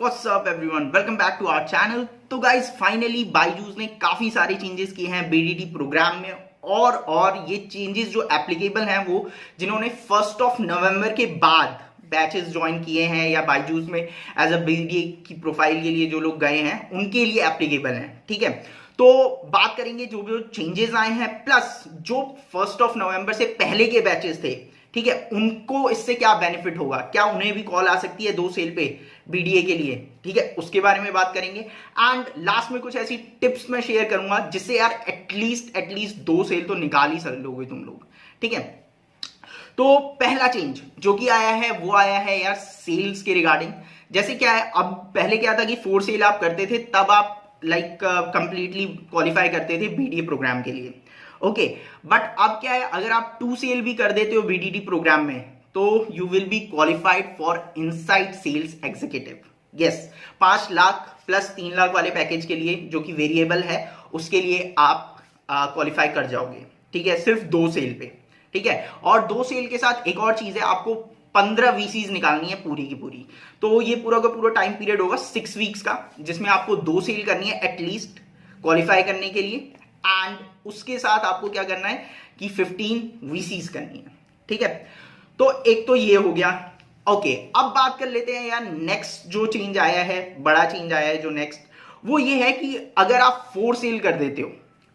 What's up everyone, welcome back to our channel. तो guys finally Byju's ने काफी सारे चेंजेस किए हैं बीडीटी प्रोग्राम में और ये चेंजेस जो एप्लीकेबल हैं वो जिन्होंने 1 नवंबर के बाद बैचेस ज्वाइन किए हैं या बायजूस में एज अ बीडीए की प्रोफाइल के लिए जो लोग गए हैं उनके लिए एप्लीकेबल हैं। ठीक है, तो बात करेंगे जो भी चेंजेस आए हैं प्लस जो 1 नवंबर से पहले के बैचेस थे, ठीक है, उनको इससे क्या बेनिफिट होगा, क्या उन्हें भी कॉल आ सकती है 2 सेल पे बीडीए के लिए, ठीक है, उसके बारे में बात करेंगे। एंड लास्ट में कुछ ऐसी टिप्स मैं शेयर करूंगा जिससे यार एटलीस्ट 2 सेल तो निकाल ही लोगे तुम लोग। ठीक है, तो पहला चेंज जो कि आया है वो आया है यार सेल्स के रिगार्डिंग। जैसे क्या है, अब पहले क्या था कि 4 सेल आप करते थे तब आप कंप्लीटली क्वालिफाई करते थे बीडीए प्रोग्राम के लिए। ओके, बट अब क्या है, अगर आप 2 सेल भी कर देते हो बीडीटी प्रोग्राम में तो you will be qualified for inside sales executive. Yes, 5 lakh plus 3 lakh वाले पैकेज के लिए जो कि वेरिएबल है उसके लिए आप क्वालिफाई कर जाओगे। ठीक है, सिर्फ 2 सेल पे। ठीक है, और 2 सेल के साथ एक और चीज है, आपको 15 वीसीज निकालनी है पूरी की पूरी। तो ये पूरा का पूरा टाइम पीरियड होगा 6 वीक्स का, जिसमें आपको 2 सेल करनी है एटलीस्ट क्वालिफाई करने के लिए। एंड उसके साथ आपको क्या करना है कि 15 वीसीज करनी है। ठीक है, तो एक तो ये हो गया। ओके, अब बात कर लेते हैं यार नेक्स्ट जो चेंज आया है, बड़ा चेंज आया है जो नेक्स्ट, वो ये है कि अगर आप 4 सेल कर देते हो,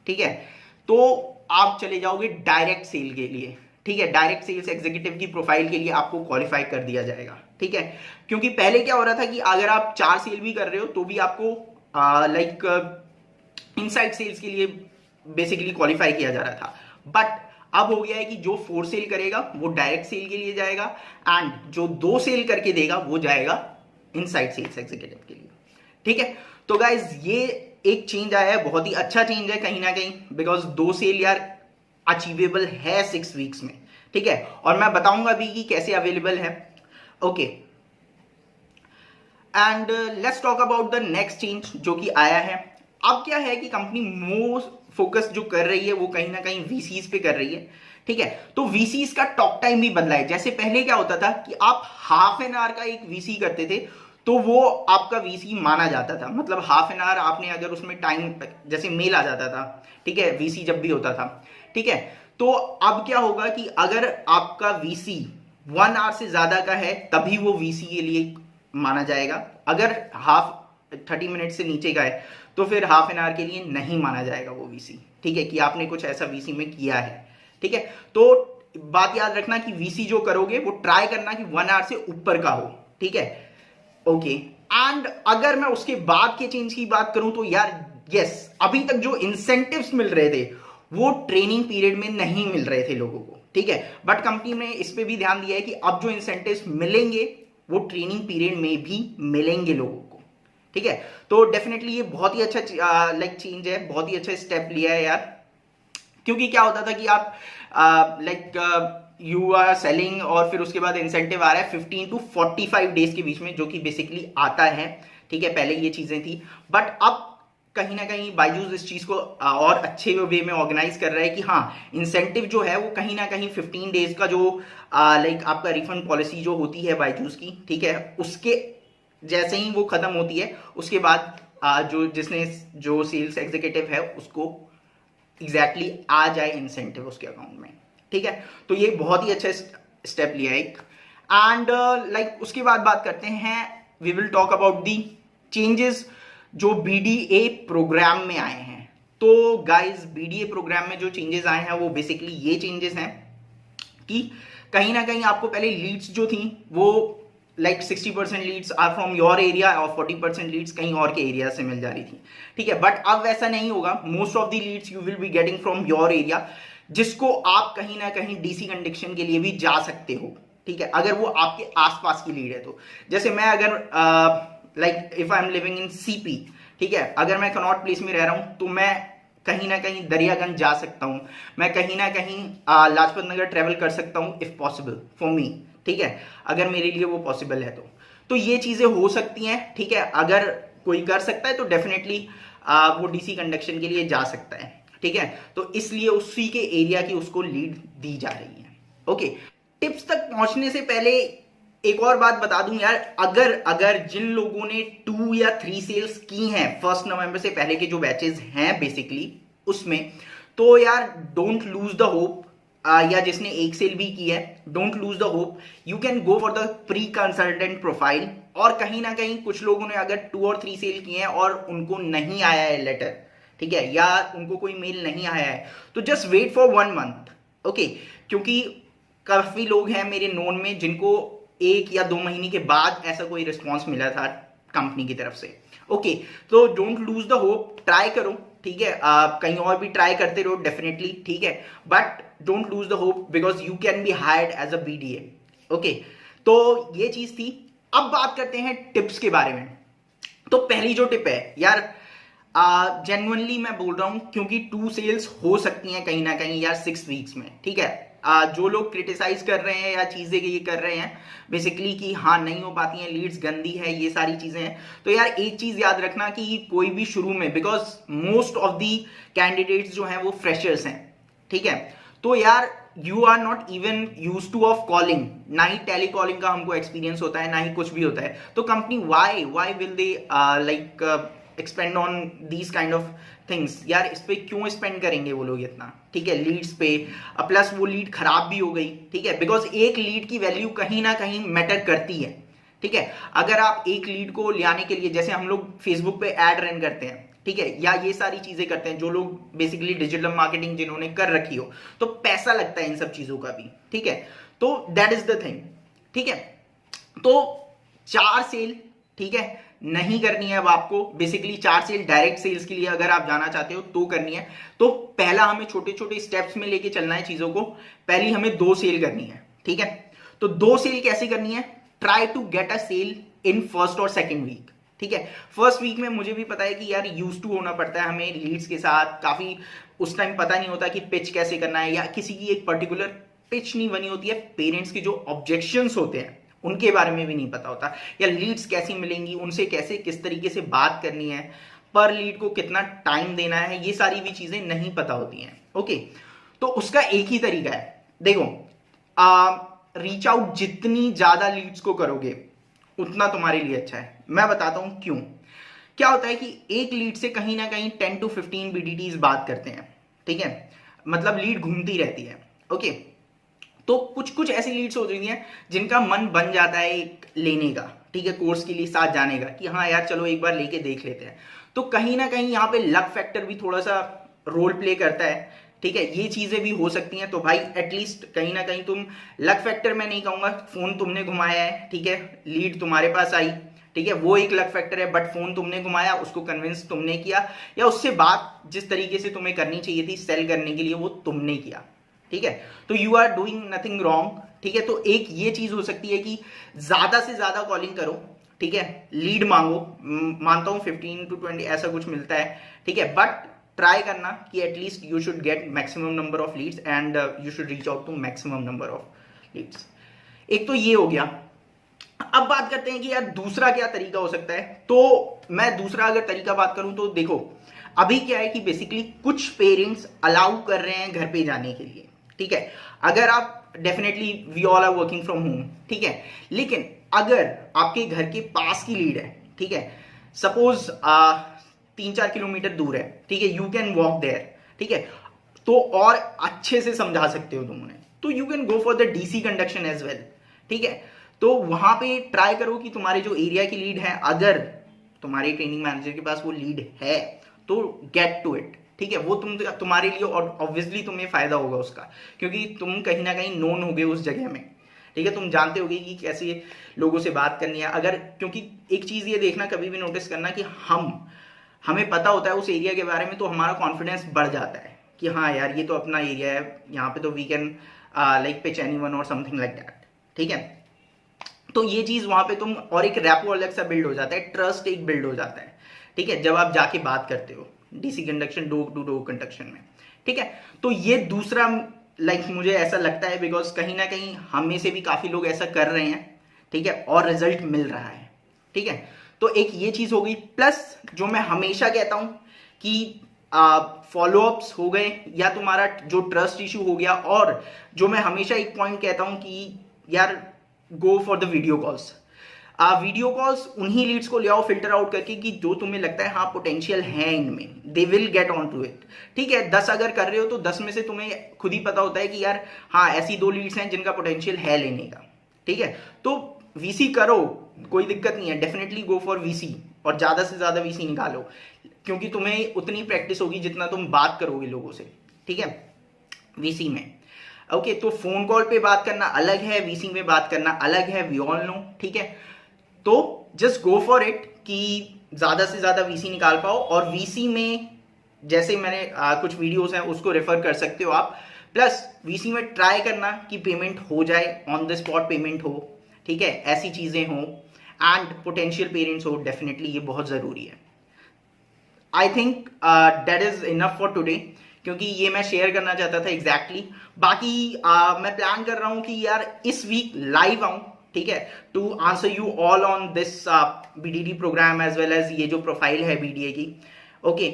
ठीक है, तो आप चले जाओगे डायरेक्ट सेल के लिए। ठीक है, डायरेक्ट सेल्स एग्जीक्यूटिव की प्रोफाइल के लिए आपको क्वालिफाई कर दिया जाएगा। ठीक है, क्योंकि पहले क्या हो रहा था कि अगर आप 4 सेल भी कर रहे हो तो भी आपको इनसाइड सेल्स के लिए बेसिकली क्वालिफाई किया जा रहा था, बट अब हो गया है कि जो 4 सेल करेगा वो डायरेक्ट सेल के लिए जाएगा एंड जो 2 सेल करके देगा वो जाएगा इनसाइड सेल्स एग्जीक्यूटिव के लिए। ठीक है, तो गाइज ये एक चेंज आया है, बहुत ही अच्छा चेंज है कहीं ना कहीं, बिकॉज 2 सेल यार अचीवेबल है 6 वीक्स में। ठीक है, और मैं बताऊंगा भी कि कैसे अवेलेबल है। Okay, and let's talk about the next change जो कि आया है। अब क्या है कि कंपनी मोस्ट फोकस जो कर रही है वो कहीं ना कहीं वीसीज पे कर रही है। ठीक है, तो वीसीज का टॉक टाइम भी बदला है। जैसे पहले क्या होता था कि आप हाफ एन आवर का एक वीसी करते थे तो वो आपका वीसी माना जाता था, मतलब हाफ एन आवर आपने अगर उसमें टाइम, जैसे मेल आ जाता था, ठीक है, वीसी जब भी होता था। ठीक है, तो अब क्या होगा कि अगर आपका वीसी 1 आवर से ज्यादा का है तभी वो वीसी के लिए माना जाएगा। अगर 30 मिनट से नीचे का है तो फिर हाफ एन आवर के लिए नहीं माना जाएगा वो वीसी। ठीक है, कि आपने कुछ ऐसा वीसी में किया है। ठीक है, तो बात याद रखना कि वीसी जो करोगे वो ट्राई करना कि 1 आवर से ऊपर का हो। ठीक है, ओके, एंड अगर मैं उसके बाद के चेंज की बात करूं तो यार यस, अभी तक जो इंसेंटिव्स मिल रहे थे वो ट्रेनिंग पीरियड में नहीं मिल रहे थे लोगों को। ठीक है, बट कंपनी ने इस पे भी ध्यान दिया है कि अब जो इंसेंटिव्स मिलेंगे वो ट्रेनिंग पीरियड में भी मिलेंगे लोगों को। ठीक है, तो डेफिनेटली ये बहुत ही अच्छा चेंज है, बहुत ही अच्छा स्टेप लिया है यार। क्योंकि क्या होता था कि आप यू आर सेलिंग और फिर उसके बाद इंसेंटिव आ रहा है 15 to 45 डेज के बीच में, जो कि बेसिकली आता है। ठीक है, पहले ये चीजें थी, बट अब कहीं ना कहीं बायजूस इस चीज को और अच्छे वे में ऑर्गेनाइज कर रहा है कि हाँ, इंसेंटिव जो है वो कहीं ना कहीं 15 डेज का जो आपका रिफंड पॉलिसी जो होती है बायजूस की, ठीक है, उसके जैसे ही वो खत्म होती है उसके बाद जो सेल्स एग्जीक्यूटिव है उसको एग्जैक्टली आ जाए इंसेंटिव उसके अकाउंट में। ठीक है, तो ये बहुत ही अच्छा स्टेप लिया है एक। एंड उसके बाद बात करते हैं, we will talk about the changes जो बीडीए प्रोग्राम में आए हैं। तो गाइज बीडीए प्रोग्राम में जो चेंजेस आए हैं वो बेसिकली ये चेंजेस हैं कि कहीं ना कहीं आपको पहले लीड्स जो थी वो 60% leads are from your area और 40% लीड्स कहीं और के एरिया से मिल जा रही थी। ठीक है, बट अब वैसा नहीं होगा। Most of the leads you will be getting from your area, जिसको आप कहीं ना कहीं डीसी कंडक्शन के लिए भी जा सकते हो। ठीक है, अगर वो आपके आसपास की लीड है तो। जैसे मैं अगर if I am living in CP, ठीक है, अगर मैं कनॉट प्लेस में रह रहा हूं तो मैं कहीं ना कहीं दरियागंज जा सकता हूं, मैं कहीं ना कहीं लाजपत नगर ट्रेवल कर सकता हूं इफ पॉसिबल फॉर मी। ठीक है, अगर मेरे लिए वो पॉसिबल है तो ये चीजें हो सकती हैं। ठीक है, अगर कोई कर सकता है तो डेफिनेटली वो डीसी कंडक्शन के लिए जा सकता है। ठीक है, तो इसलिए उसी के एरिया की उसको लीड दी जा रही है। ओके, टिप्स तक पहुंचने से पहले एक और बात बता दूं यार, अगर अगर जिन लोगों ने 2 या 3 सेल्स की हैं 1 नवंबर से पहले के जो बैचेस हैं बेसिकली उसमें, तो यार डोंट लूज द होप। या जिसने 1 सेल भी की है, don't lose the hope, you can go for the pre consultant profile. और कहीं ना कहीं कुछ लोगों ने अगर 2 और 3 सेल किए हैं और उनको नहीं आया है लेटर, ठीक है, या उनको कोई मेल नहीं आया है, तो just wait for 1 month, okay. क्योंकि काफी लोग हैं मेरे नोन में जिनको 1 या 2 महीने के बाद ऐसा कोई रिस्पॉन्स मिला था कंपनी की तरफ से, ओके। तो don't lose the hope, try करो, ठीक है, कहीं और भी ट्राई करते रहो डेफिनेटली, ठीक है, but don't lose the hope because you can be hired as a BDA, okay. तो ये चीज थी। अब बात करते हैं टिप्स के बारे में। तो पहली जो टिप है यार, जेन्युइनली मैं बोल रहा हूं, क्योंकि 2 सेल्स हो सकती हैं कहीं ना कहीं यार 6 वीक्स में, ठीक है। जो लोग क्रिटिसाइज कर रहे हैं या चीजें ये कर रहे हैं बेसिकली कि हाँ नहीं हो पाती हैं, लीड्स गंदी है, ये सारी चीजें हैं, तो यार एक चीज याद रखना कि कोई भी शुरू में, because most of the candidates जो हैं वो फ्रेशर्स हैं, ठीक है। तो यार you are not even use to of calling, ना ही टेली कॉलिंग का हमको एक्सपीरियंस होता है, ना ही कुछ भी होता है। तो company why will they like expand on these kind of things, यार इस पे क्यों स्पेंड करेंगे वो लोग इतना, ठीक है, लीड्स पे। प्लस वो लीड खराब भी हो गई, ठीक है, बिकॉज एक लीड की वैल्यू कहीं ना कहीं मैटर करती है, ठीक है। अगर आप एक लीड को लाने के लिए, जैसे हम लोग फेसबुक पे एड रन करते हैं, ठीक है, या ये सारी चीजें करते हैं जो लोग बेसिकली डिजिटल मार्केटिंग जिन्होंने कर रखी हो, तो पैसा लगता है इन सब चीजों का भी, ठीक है। तो दैट इज द थिंग, ठीक है। तो 4 सेल, ठीक है, नहीं करनी है अब आपको, बेसिकली 4 सेल डायरेक्ट सेल्स के लिए अगर आप जाना चाहते हो तो करनी है। तो पहला हमें छोटे छोटे स्टेप्स में लेके चलना है चीजों को। पहली हमें 2 सेल करनी है, ठीक है। तो 2 सेल कैसे करनी है? Try to get a sale in first और सेकेंड वीक, ठीक है। फर्स्ट वीक में मुझे भी पता है कि यार यूज टू होना पड़ता है हमें लीड्स के साथ, काफी उस टाइम पता नहीं होता कि पिच कैसे करना है, या किसी की एक पर्टिकुलर पिच नहीं बनी होती है, पेरेंट्स के जो ऑब्जेक्शंस होते हैं उनके बारे में भी नहीं पता होता, या लीड्स कैसी मिलेंगी, उनसे कैसे किस तरीके से बात करनी है, पर लीड को कितना टाइम देना है, ये सारी भी चीजें नहीं पता होती हैं, ओके। तो उसका एक ही तरीका है, देखो, रीच आउट जितनी ज्यादा लीड्स को करोगे उतना तुम्हारे लिए अच्छा है। मैं बताता हूं क्यों। क्या होता है कि एक लीड से कहीं ना कहीं 10 to 15 बीडीटीज बात करते हैं, ठीक है, मतलब लीड घूमती रहती है, ओके। तो कुछ कुछ ऐसी लीड्स होती हैं जिनका मन बन जाता है एक लेने का, ठीक है, कोर्स के लिए साथ जाने का, कि हाँ यार चलो एक बार लेके देख लेते हैं। तो कहीं ना कहीं यहाँ पे लक फैक्टर भी थोड़ा सा रोल प्ले करता है, ठीक है, ये चीजें भी हो सकती हैं। तो भाई एटलीस्ट कहीं ना कहीं तुम, लक फैक्टर मैं नहीं कहूंगा, फोन तुमने घुमाया है, ठीक है, लीड तुम्हारे पास आई, ठीक है, वो एक लक फैक्टर है, बट फोन तुमने घुमाया, उसको कन्विंस तुमने किया, या उससे बात जिस तरीके से तुम्हें करनी चाहिए थी सेल करने के लिए वो तुमने किया, ठीक है। तो you are doing nothing wrong, ठीक है। तो एक ये चीज हो सकती है कि ज्यादा से ज्यादा कॉलिंग करो, ठीक है, लीड मांगो, मानता हूं 15 to 20 ऐसा कुछ मिलता है, ठीक है, बट ट्राई करना कि at least you should get maximum number of leads and you should reach out to maximum number of leads. एक तो ये हो गया। अब बात करते हैं कि यार दूसरा क्या तरीका हो सकता है। तो मैं दूसरा अगर तरीका बात करूं तो देखो, अभी क्या है कि बेसिकली कुछ पेरेंट्स अलाउ कर रहे हैं घर पे जाने के लिए, ठीक है। अगर आप definitely we all are working from home, ठीक है, लेकिन अगर आपके घर के पास की लीड है, ठीक है, सपोज 3-4 किलोमीटर दूर है, ठीक है, यू कैन वॉक देयर, ठीक है, तो और अच्छे से समझा सकते हो तुम उन्हें, तो you can go for the DC conduction as well, ठीक है। तो वहां पे ट्राई करो कि तुम्हारे जो एरिया की लीड है, अगर तुम्हारे ट्रेनिंग मैनेजर के पास वो लीड है तो गेट टू इट, ठीक है, वो तुम्हारे लिए ऑब्वियसली तुम्हें फायदा होगा उसका, क्योंकि तुम कहीं ना कहीं नोन होगे उस जगह में, ठीक है, तुम जानते होगे कि कैसे लोगों से बात करनी है। अगर, क्योंकि एक चीज ये देखना, कभी भी नोटिस करना कि हमें पता होता है उस एरिया के बारे में, तो हमारा कॉन्फिडेंस बढ़ जाता है कि हाँ यार ये तो अपना एरिया है, यहाँ पे तो we can like pitch anyone or something like that, ठीक है। तो ये चीज वहां पे तुम, और एक रैपो अलग सा बिल्ड हो जाता है, ट्रस्ट एक बिल्ड हो जाता है, ठीक है, जब आप जाके बात करते हो DC conduction, door to door conduction में, ठीक है। तो ये दूसरा लाइक मुझे ऐसा लगता है, बिकॉज कहीं ना कहीं हम में से भी काफी लोग ऐसा कर रहे हैं, ठीक है, और रिजल्ट मिल रहा है, ठीक है। तो एक ये चीज हो गई। प्लस जो मैं हमेशा कहता हूं कि फॉलोअप्स हो गए, या तुम्हारा जो ट्रस्ट इशू हो गया, और जो मैं हमेशा एक पॉइंट कहता हूं कि यार गो for the video calls. Video calls उन्हीं लीड्स को ले आओ फिल्टर आउट करके कि जो तुम्हें लगता है हाँ पोटेंशियल है इनमें, they will get on to it. ठीक है, 10 अगर कर रहे हो तो 10 में से तुम्हें खुद ही पता होता है कि यार हाँ ऐसी 2 लीड्स हैं जिनका पोटेंशियल है लेने का। ठीक है, तो वीसी करो, कोई दिक्कत नहीं है, डेफिनेटली गो फॉर वीसी और ज्यादा से ज्यादा वीसी निकालो, क्योंकि तुम्हें उतनी प्रैक्टिस होगी जितना तुम बात करोगे लोगों से। ठीक है, वीसी में ओके तो फोन कॉल पे बात करना अलग है, वीसी में बात करना अलग है, वी ऑल नो। ठीक है, तो जस्ट गो फॉर इट कि ज्यादा से ज्यादा वीसी निकाल पाओ। और वीसी में जैसे मैंने कुछ वीडियोस हैं उसको रेफर कर सकते हो आप। प्लस वीसी में ट्राई करना कि पेमेंट हो जाए, ऑन द स्पॉट पेमेंट हो। ठीक है, ऐसी चीजें हो एंड पोटेंशियल पेरेंट्स हो, डेफिनेटली ये बहुत जरूरी है। I think that is enough for today, क्योंकि ये मैं शेयर करना चाहता था एग्जैक्टली। बाकी मैं प्लान कर रहा हूं कि यार इस वीक लाइव आऊं, ठीक है, to answer you all on this BDD programme as well as ये जो प्रोफाइल है बीडीए की। ओके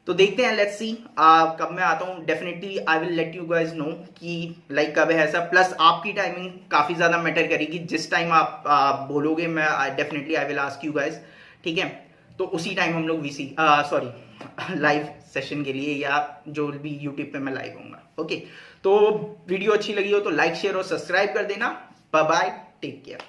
तो देखते हैं, लेट्स सी कब मैं आता हूँ। Definitely I will let you guys know कि लाइक कब है ऐसा। प्लस आपकी टाइमिंग काफी ज्यादा मैटर करेगी, जिस टाइम आप बोलोगे मैं definitely I will ask you guys. ठीक है, तो उसी टाइम हम लोग वीसी सॉरी लाइव सेशन के लिए या जो भी यूट्यूब पे मैं लाइव होऊंगा। ओके तो वीडियो अच्छी लगी हो तो लाइक शेयर और सब्सक्राइब कर देना। Bye bye, take care.